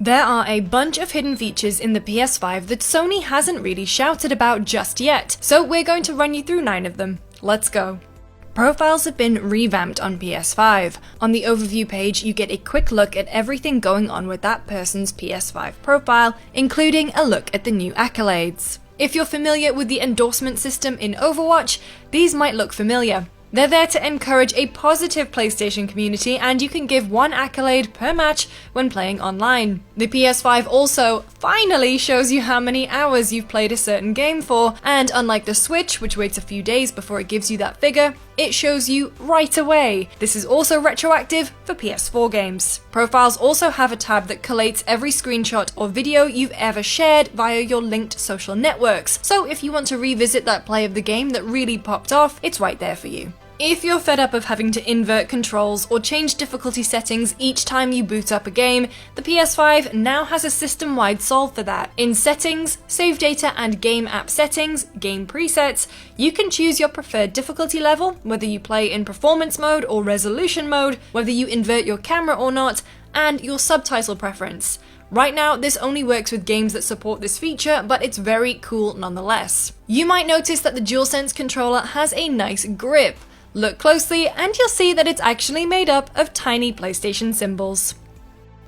There are a bunch of hidden features in the PS5 that Sony hasn't really shouted about just yet, so we're going to run you through 9 of them. Let's go. Profiles have been revamped on PS5. On the overview page, you get a quick look at everything going on with that person's PS5 profile, including a look at the new accolades. If you're familiar with the endorsement system in Overwatch, these might look familiar. They're there to encourage a positive PlayStation community, and you can give 1 accolade per match when playing online. The PS5 also finally shows you how many hours you've played a certain game for, and unlike the Switch, which waits a few days before it gives you that figure, it shows you right away. This is also retroactive for PS4 games. Profiles also have a tab that collates every screenshot or video you've ever shared via your linked social networks, so if you want to revisit that play of the game that really popped off, it's right there for you. If you're fed up of having to invert controls or change difficulty settings each time you boot up a game, the PS5 now has a system-wide solve for that. In Settings, Save Data and Game App Settings, Game Presets, you can choose your preferred difficulty level, whether you play in performance mode or resolution mode, whether you invert your camera or not, and your subtitle preference. Right now, this only works with games that support this feature, but it's very cool nonetheless. You might notice that the DualSense controller has a nice grip. Look closely and you'll see that it's actually made up of tiny PlayStation symbols.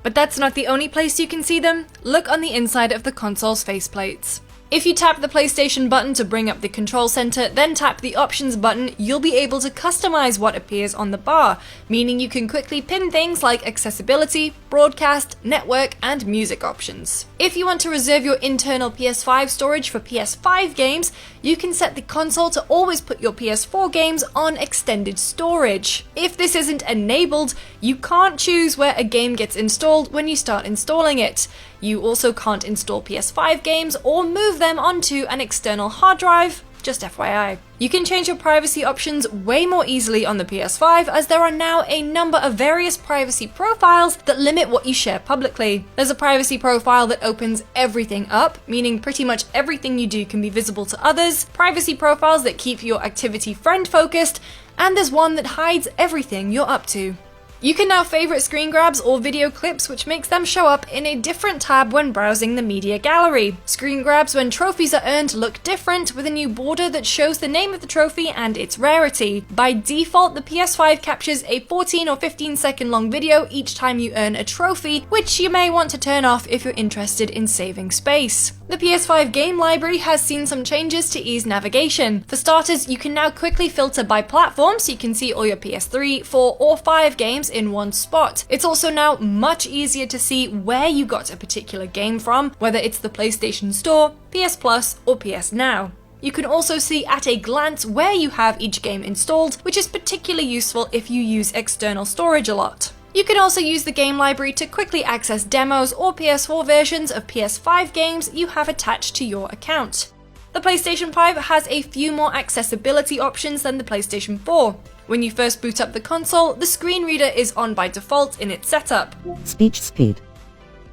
But that's not the only place you can see them. Look on the inside of the console's faceplates. If you tap the PlayStation button to bring up the control center, then tap the options button, you'll be able to customize what appears on the bar, meaning you can quickly pin things like accessibility, broadcast, network, and music options. If you want to reserve your internal PS5 storage for PS5 games, you can set the console to always put your PS4 games on extended storage. If this isn't enabled, you can't choose where a game gets installed when you start installing it. You also can't install PS5 games or move them onto an external hard drive, just FYI. You can change your privacy options way more easily on the PS5, as there are now a number of various privacy profiles that limit what you share publicly. There's a privacy profile that opens everything up, meaning pretty much everything you do can be visible to others, privacy profiles that keep your activity friend focused, and there's one that hides everything you're up to. You can now favorite screen grabs or video clips, which makes them show up in a different tab when browsing the media gallery. Screen grabs when trophies are earned look different, with a new border that shows the name of the trophy and its rarity. By default, the PS5 captures a 14 or 15 second long video each time you earn a trophy, which you may want to turn off if you're interested in saving space. The PS5 game library has seen some changes to ease navigation. For starters, you can now quickly filter by platform, so you can see all your PS3, 4, or 5 games in one spot. It's also now much easier to see where you got a particular game from, whether it's the PlayStation Store, PS Plus, or PS Now. You can also see at a glance where you have each game installed, which is particularly useful if you use external storage a lot. You can also use the game library to quickly access demos or PS4 versions of PS5 games you have attached to your account. The PlayStation 5 has a few more accessibility options than the PlayStation 4. When you first boot up the console, the screen reader is on by default in its setup. Speech speed.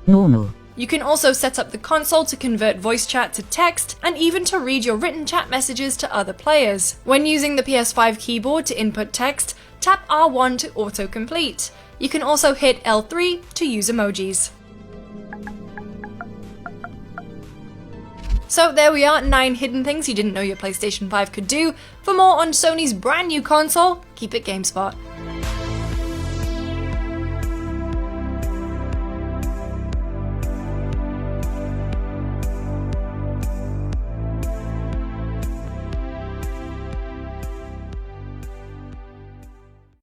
Normal. You can also set up the console to convert voice chat to text, and even to read your written chat messages to other players. When using the PS5 keyboard to input text, tap R1 to autocomplete. You can also hit L3 to use emojis. So there we are, 9 hidden things you didn't know your PlayStation 5 could do. For more on Sony's brand new console, keep it GameSpot.